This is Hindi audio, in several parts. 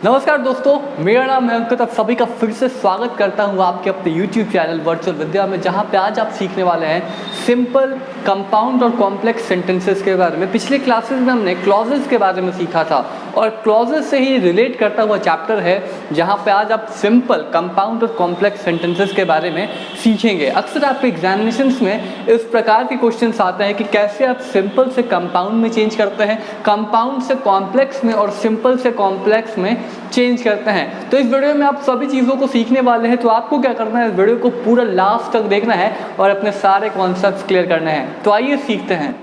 नमस्कार दोस्तों, मेरा नाम है अंकित। आप सभी का फिर से स्वागत करता हूं आपके अपने YouTube चैनल वर्चुअल विद्या में, जहां पे आज आप सीखने वाले हैं सिंपल, कंपाउंड और कॉम्प्लेक्स सेंटेंसेस के बारे में। पिछले क्लासेस में हमने क्लॉजेस के बारे में सीखा था और क्लॉजेस से ही रिलेट करता हुआ चैप्टर है जहां पे आज आप सिंपल, कंपाउंड और कॉम्प्लेक्स सेंटेंसेस के बारे में सीखेंगे। अक्सर आपके एग्जामिनेशंस में इस प्रकार के क्वेश्चंस आते हैं कि कैसे आप सिंपल से कंपाउंड में चेंज करते हैं, कंपाउंड से कॉम्प्लेक्स में और सिंपल से कॉम्प्लेक्स में चेंज करते हैं। तो इस वीडियो में आप सभी चीज़ों को सीखने वाले हैं। तो आपको क्या करना है, इस वीडियो को पूरा लास्ट तक देखना है और अपने सारे कॉन्सेप्ट्स क्लियर करने हैं। तो आइए सीखते हैं।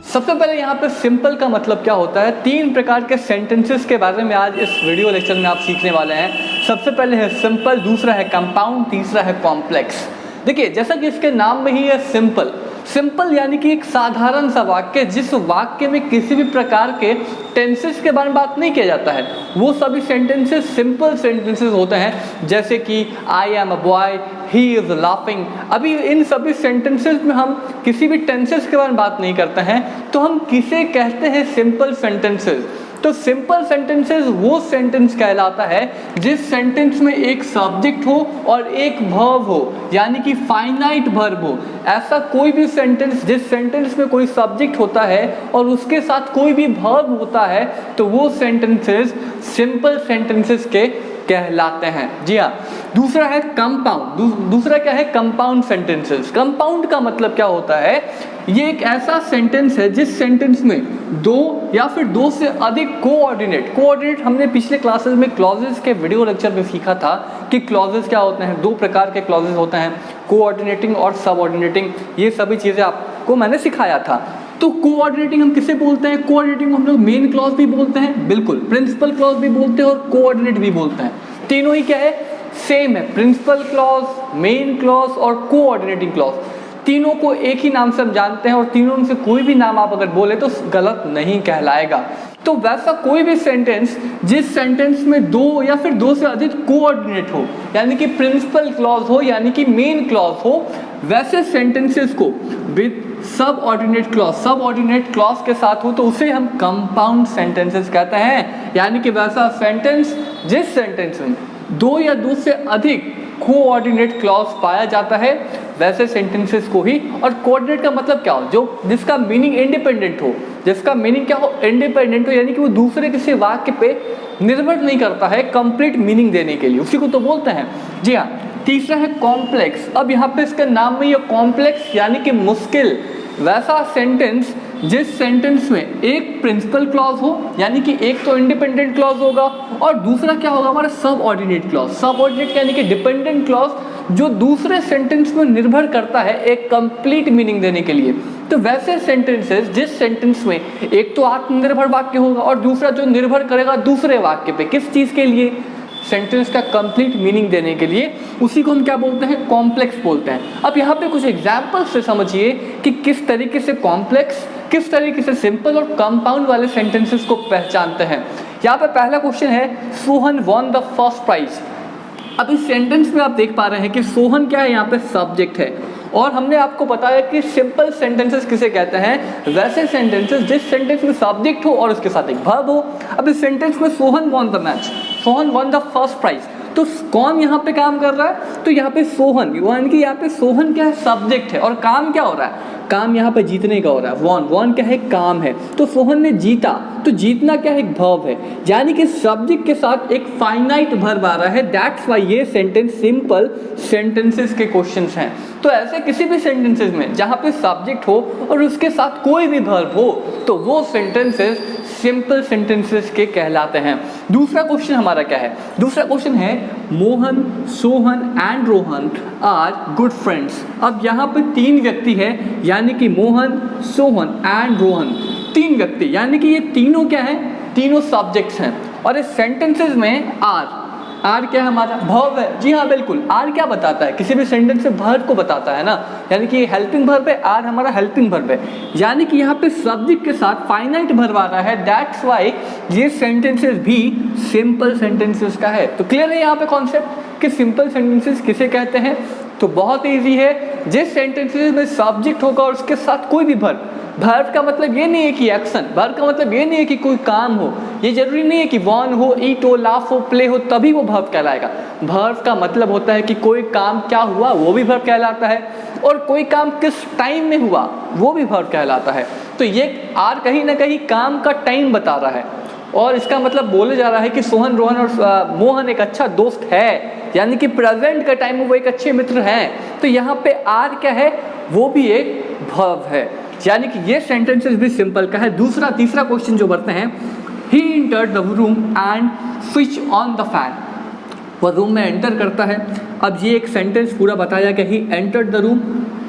सबसे पहले यहाँ पे सिंपल का मतलब क्या होता है। 3 प्रकार के सेंटेंसेस के बारे में आज इस वीडियो लेक्चर में आप सीखने वाले हैं। सबसे पहले है सिंपल, दूसरा है कंपाउंड, तीसरा है कॉम्प्लेक्स। देखिए, जैसा कि इसके नाम में ही है सिंपल। सिंपल यानी कि एक साधारण सा वाक्य, जिस वाक्य में किसी भी प्रकार के टेंसेस के बारे में बात नहीं किया जाता है, वो सभी सेंटेंसेस सिंपल सेंटेंसेस होते हैं। जैसे कि I am a boy, he is laughing. अभी इन सभी सेंटेंसेस में हम किसी भी टेंसेस के बारे में बात नहीं करते हैं, तो हम किसे कहते हैं, सिंपल सेंटेंसेस। तो सिंपल सेंटेंसेस वो सेंटेंस कहलाता है जिस सेंटेंस में एक सब्जेक्ट हो और एक वर्ब हो, यानी कि फाइनाइट वर्ब हो। ऐसा कोई भी सेंटेंस जिस सेंटेंस में कोई सब्जेक्ट होता है और उसके साथ कोई भी वर्ब होता है, तो वो सेंटेंसेस सिंपल सेंटेंसेस के कहलाते हैं। जी हाँ। दूसरा है कंपाउंड। दूसरा क्या है, कंपाउंड सेंटेंसेस। कंपाउंड का मतलब क्या होता है, ये एक ऐसा सेंटेंस है जिस सेंटेंस में 2 या फिर 2 से अधिक कोऑर्डिनेट हमने पिछले क्लासेस में क्लॉजेस के वीडियो लेक्चर में सीखा था कि क्लॉजेस क्या होते हैं। 2 प्रकार के क्लॉजेस होते हैं, कोऑर्डिनेटिंग और सबऑर्डिनेटिंग। ये सभी चीज़ें आपको मैंने सिखाया था। तो कोऑर्डिनेटिंग हम किसे बोलते हैं, कोऑर्डिनेटिंग हम लोग मेन क्लॉज भी बोलते हैं, बिल्कुल, प्रिंसिपल क्लॉज भी बोलते हैं और कोऑर्डिनेट भी बोलते हैं। तीनों ही क्या है, सेम है। प्रिंसिपल क्लॉज, मेन क्लॉज और कोऑर्डिनेटिंग क्लॉज, तीनों को एक ही नाम से हम जानते हैं और तीनों में से कोई भी नाम आप अगर बोले तो गलत नहीं कहलाएगा। तो वैसा कोई भी सेंटेंस जिस सेंटेंस में 2 या फिर 2 से अधिक कोऑर्डिनेट हो, यानी कि प्रिंसिपल क्लॉज हो, यानी कि मेन क्लॉज हो, वैसे सेंटेंसेस को विद सब ऑर्डिनेट क्लॉज के साथ हो तो उसे हम कंपाउंड सेंटेंसेस कहते हैं। यानी कि वैसा सेंटेंस जिस सेंटेंस में 2 या 2 से अधिक कोऑर्डिनेट क्लॉज पाया जाता है, वैसे सेंटेंसेस को ही। और कोऑर्डिनेट का मतलब क्या हो, जो जिसका मीनिंग इंडिपेंडेंट हो, जिसका मीनिंग क्या हो, इंडिपेंडेंट हो, यानी कि वो दूसरे किसी वाक्य पे निर्भर नहीं करता है कंप्लीट मीनिंग देने के लिए, उसी को तो बोलते हैं। जी हाँ। तीसरा है कॉम्प्लेक्स। अब यहाँ पे इसके नाम में ये कॉम्प्लेक्स यानी कि मुश्किल, वैसा सेंटेंस जिस सेंटेंस में एक प्रिंसिपल क्लॉज हो, यानी कि एक तो इंडिपेंडेंट क्लॉज होगा और दूसरा क्या होगा, हमारा सब ऑर्डिनेट क्लॉज। सब ऑर्डिनेट यानी कि डिपेंडेंट क्लॉज, जो दूसरे सेंटेंस में निर्भर करता है एक कंप्लीट मीनिंग देने के लिए। तो वैसे सेंटेंसेस जिस सेंटेंस में एक तो आत्मनिर्भर वाक्य होगा और दूसरा जो निर्भर करेगा दूसरे वाक्य पे, किस चीज़ के लिए, सेंटेंस का कंप्लीट मीनिंग देने के लिए, उसी को हम क्या बोलते हैं, कॉम्प्लेक्स बोलते हैं। अब यहाँ पे कुछ एग्जाम्पल्स से समझिए कि किस तरीके से कॉम्प्लेक्स, किस तरीके से सिंपल और कंपाउंड वाले सेंटेंसेस को पहचानते हैं। यहाँ पे पहला क्वेश्चन है, Sohan won the first prize. अब इस सेंटेंस में आप देख पा रहे हैं कि सोहन क्या है, यहाँ पे सब्जेक्ट है और हमने आपको बताया कि सिंपल सेंटेंसेस किसे कहते हैं, वैसे सेंटेंसेस जिस सेंटेंस में सब्जेक्ट हो और उसके साथ एक वर्ब हो। अब इस सेंटेंस में Sohan won the match, Sohan won the first prize, तो कौन यहाँ पे काम कर रहा है, तो यहाँ पे सोहन, यानी कि यहाँ पे सोहन क्या है, सब्जेक्ट है और काम क्या हो रहा है, काम यहाँ पे जीतने का हो रहा है। वॉन क्या है, काम है, तो सोहन ने जीता, तो जीतना क्या है, एक वर्ब है, यानी कि सब्जेक्ट के साथ एक फाइनाइट वर्ब आ रहा है। दैट्स वाई ये सेंटेंस सिंपल सेंटेंसेस के क्वेश्चंस हैं। तो ऐसे किसी भी सेंटेंसेस में जहाँ पे सब्जेक्ट हो और उसके साथ कोई भी वर्ब हो, तो वो सेंटेंसेस सिंपल सेंटेंसेस के कहलाते हैं। दूसरा क्वेश्चन हमारा क्या है, दूसरा क्वेश्चन है, Mohan, Sohan and Rohan are good friends. अब यहाँ पे 3 व्यक्ति हैं, यानी कि मोहन, सोहन एंड रोहन, 3 व्यक्ति, यानी कि ये तीनों क्या है, तीनों सब्जेक्ट्स हैं। और इस सेंटेंसेस में आर क्या है, हमारा वर्ब है। जी हाँ, बिल्कुल। आर क्या बताता है, किसी भी सेंटेंस से वर्ब को बताता है ना, यानी कि हेल्पिंग वर्ब है, आर हमारा हेल्पिंग वर्ब है, यानी कि यहाँ पे सब्जेक्ट के साथ फाइनाइट वर्ब आ रहा है। दैट्स वाई ये सेंटेंसेस भी सिंपल सेंटेंसेस का है। तो क्लियर है यहाँ पे कॉन्सेप्ट कि सिंपल सेंटेंसेस किसे कहते हैं। तो बहुत ईजी है, जिस सेंटेंसेस में सब्जेक्ट होगा और उसके साथ कोई भी वर्ब, वर्ब का मतलब ये नहीं है कि एक्शन, वर्ब का मतलब ये नहीं है कि कोई काम हो, ये जरूरी नहीं है कि वॉन हो, ईट हो, लाफ हो, प्ले हो तभी वो वर्ब कहलाएगा। वर्ब का मतलब होता है कि कोई काम क्या हुआ वो भी वर्ब कहलाता है, और कोई काम किस टाइम में हुआ वो भी वर्ब कहलाता है। तो ये आर कहीं ना कहीं काम का टाइम बता रहा है, और इसका मतलब बोले जा रहा है कि सोहन, रोहन और मोहन एक अच्छा दोस्त है, यानी कि प्रेजेंट का टाइम में वो एक अच्छे मित्र हैं। तो यहाँ पे आर क्या है, वो भी एक वर्ब है, यानी कि ये सेंटेंसेस भी सिंपल का है। तीसरा क्वेश्चन जो बढ़ते हैं, he entered the room and switch on the fan, वह रूम में एंटर करता है। अब ये एक सेंटेंस पूरा बताया कि ही एंटर्ड द रूम,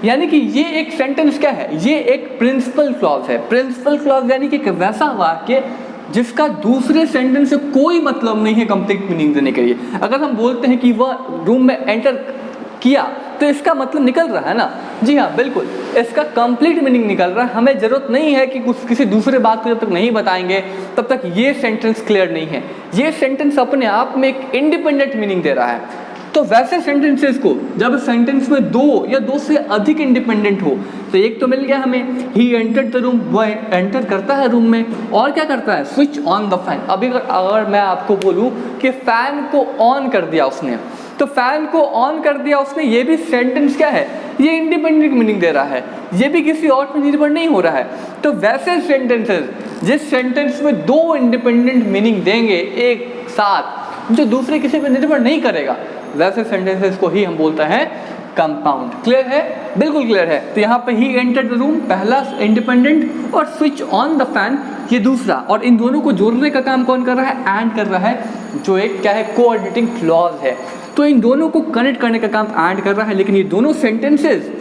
यानी कि ये एक सेंटेंस क्या है, ये एक प्रिंसिपल क्लॉज है। प्रिंसिपल क्लॉज यानी कि एक वैसा वाक्य जिसका दूसरे सेंटेंस से कोई मतलब नहीं है कंप्लीट मीनिंग देने के लिए। अगर हम बोलते हैं कि वह रूम में एंटर किया तो इसका मतलब निकल रहा है ना, जी हाँ बिल्कुल, इसका कंप्लीट मीनिंग निकल रहा है। हमें ज़रूरत नहीं है कि कुछ किसी दूसरे बात को जब तक नहीं बताएंगे तब तक ये सेंटेंस क्लियर नहीं है। ये सेंटेंस अपने आप में एक इंडिपेंडेंट मीनिंग दे रहा है। तो वैसे सेंटेंसेस को जब सेंटेंस में दो या दो से अधिक इंडिपेंडेंट हो, तो एक तो मिल गया हमें ही एंटर्ड द रूम, वह एंटर करता है रूम में, और क्या करता है, स्विच ऑन द फैन। अभी अगर मैं आपको बोलूँ कि फ़ैन को ऑन कर दिया उसने, तो फैन को ऑन कर दिया उसने, ये भी सेंटेंस क्या है, ये इंडिपेंडेंट मीनिंग दे रहा है, ये भी किसी और पर निर्भर नहीं हो रहा है। तो वैसे सेंटेंसेस जिस सेंटेंस में दो इंडिपेंडेंट मीनिंग देंगे एक साथ, जो दूसरे किसी पर निर्भर नहीं करेगा, वैसे सेंटेंसेस को ही हम बोलते हैं कंपाउंड। क्लियर है, बिल्कुल क्लियर है। तो यहाँ पे ही एंटर्ड द रूम पहला इंडिपेंडेंट, और स्विच ऑन द फैन ये दूसरा, और इन दोनों को जोड़ने का काम कौन कर रहा है, एंड कर रहा है, जो एक क्या है, कोऑर्डिनेटिंग क्लॉज है। तो इन दोनों को कनेक्ट करने का काम एंड कर रहा है। लेकिन ये दोनों सेंटेंसेस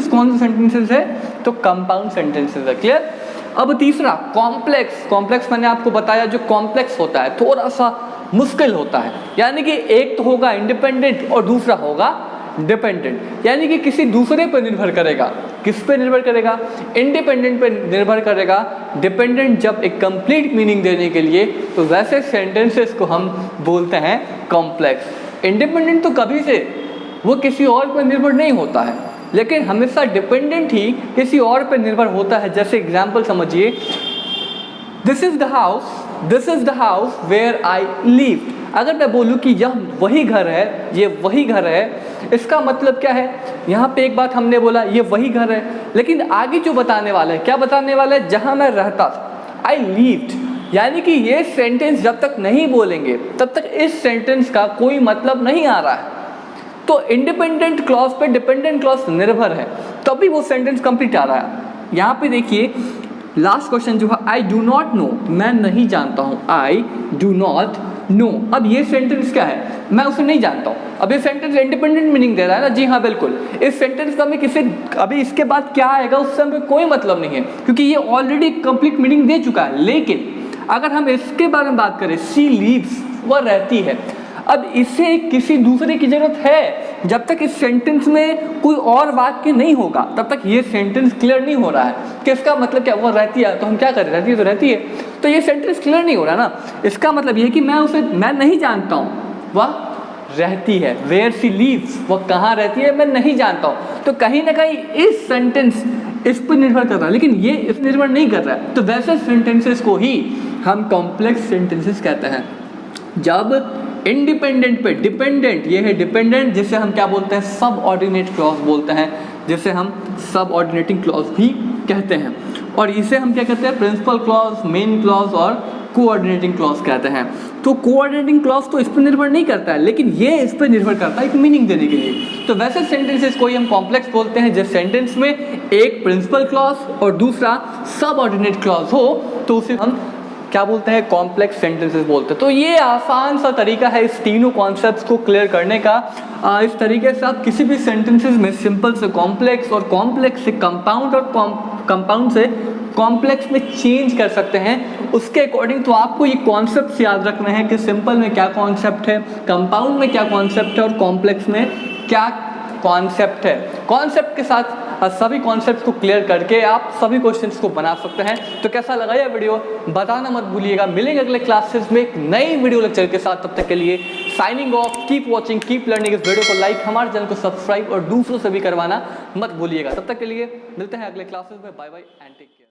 कौन से सेंटेंसेस है, तो कंपाउंड सेंटेंसेस है। क्लियर। अब तीसरा कॉम्प्लेक्स मैंने आपको बताया, जो कॉम्प्लेक्स होता है थोड़ा सा मुश्किल होता है, यानी कि एक तो होगा इंडिपेंडेंट और दूसरा होगा डिपेंडेंट, यानी कि किसी दूसरे पर निर्भर करेगा। किस पे निर्भर करेगा, इंडिपेंडेंट पे निर्भर करेगा, डिपेंडेंट जब एक कंप्लीट मीनिंग देने के लिए, तो वैसे सेंटेंसेस को हम बोलते हैं कॉम्प्लेक्स। इंडिपेंडेंट तो कभी से वो किसी और पर निर्भर नहीं होता है, लेकिन हमेशा डिपेंडेंट ही किसी और पर निर्भर होता है। जैसे एग्जाम्पल समझिए, this is the house where I live. अगर मैं बोलूँ कि यह वही घर है, ये वही घर है, इसका मतलब क्या है, यहाँ पे एक बात हमने बोला ये वही घर है, लेकिन आगे जो बताने वाला है, क्या बताने वाला है, जहाँ मैं रहता था, आई लिव्ड, यानी कि ये सेंटेंस जब तक नहीं बोलेंगे तब तक इस सेंटेंस का कोई मतलब नहीं आ रहा है। तो इंडिपेंडेंट क्लॉज पे डिपेंडेंट क्लॉज निर्भर है, तभी वो सेंटेंस कंप्लीट आ रहा है। यहाँ पे देखिए लास्ट क्वेश्चन जो है, आई डू नॉट नो, मैं नहीं जानता हूँ, आई डू नॉट नो। अब ये सेंटेंस क्या है, मैं उसे नहीं जानता हूँ। अब ये सेंटेंस इंडिपेंडेंट मीनिंग दे रहा है ना, जी हाँ बिल्कुल। इस सेंटेंस का हमें किसी, अभी इसके बाद क्या आएगा उससे हमें कोई मतलब नहीं है, क्योंकि ये ऑलरेडी कंप्लीट मीनिंग दे चुका है। लेकिन अगर हम इसके बारे में बात करें, सी लीव्स, वह रहती है, अब इसे किसी दूसरे की जरूरत है। जब तक इस सेंटेंस में कोई और वाक्य नहीं होगा तब तक ये सेंटेंस क्लियर नहीं हो रहा है कि इसका मतलब क्या, वो रहती है, तो हम क्या करें, रहती है तो रहती है, तो ये सेंटेंस क्लियर नहीं हो रहा ना। इसका मतलब ये है कि मैं नहीं जानता हूँ, वह रहती है, वेयर सी लीव्स, वह कहाँ रहती है मैं नहीं जानता हूँ। तो कहीं ना कहीं इस सेंटेंस इस पर निर्भर कर रहा है, लेकिन ये इस पर निर्भर नहीं कर रहा है। तो वैसे सेंटेंसेस को ही हम कॉम्प्लेक्स सेंटेंसेस कहते हैं। जब इंडिपेंडेंट पे डिपेंडेंट, ये है डिपेंडेंट, जिसे हम क्या बोलते हैं, सब ऑर्डिनेट क्लॉज बोलते हैं, जिसे हम सब ऑर्डिनेटिंग क्लॉज भी कहते हैं। और इसे हम क्या कहते हैं, प्रिंसिपल क्लॉज, मेन क्लॉज और कोऑर्डिनेटिंग क्लॉज कहते हैं। तो कोऑर्डिनेटिंग क्लॉज तो इस पर निर्भर नहीं करता है, लेकिन ये इस पर निर्भर करता है एक मीनिंग देने के लिए। तो वैसे सेंटेंसेस को ही हम कॉम्प्लेक्स बोलते हैं जिस सेंटेंस में एक प्रिंसिपल क्लॉज और दूसरा सब ऑर्डिनेट क्लॉज हो, तो उसे हम क्या बोलते हैं, कॉम्प्लेक्स सेंटेंसेस बोलते हैं। तो ये आसान सा तरीका है इस तीनों कॉन्सेप्ट्स को क्लियर करने का। इस तरीके से आप किसी भी सेंटेंसेस में सिंपल से कॉम्प्लेक्स और कॉम्प्लेक्स से कंपाउंड और कंपाउंड से कॉम्प्लेक्स में चेंज कर सकते हैं। उसके अकॉर्डिंग तो आपको ये कॉन्सेप्ट्स याद रखने हैं कि सिंपल में क्या कॉन्सेप्ट है, कंपाउंड में क्या कॉन्सेप्ट है और कॉम्प्लेक्स में क्या कॉन्सेप्ट है। कॉन्सेप्ट के साथ सभी कॉन्सेप्ट्स को क्लियर करके आप सभी क्वेश्चंस को बना सकते हैं। तो कैसा लगा यह वीडियो बताना मत भूलिएगा। मिलेंगे अगले क्लासेस में एक नई वीडियो लेक्चर के साथ, तब तक के लिए signing off, keep watching, keep learning. इस वीडियो को लाइक, हमारे चैनल को सब्सक्राइब और दूसरों से भी करवाना मत भूलिएगा। तब तक के लिए मिलते हैं अगले क्लासेस में। Bye bye and take care.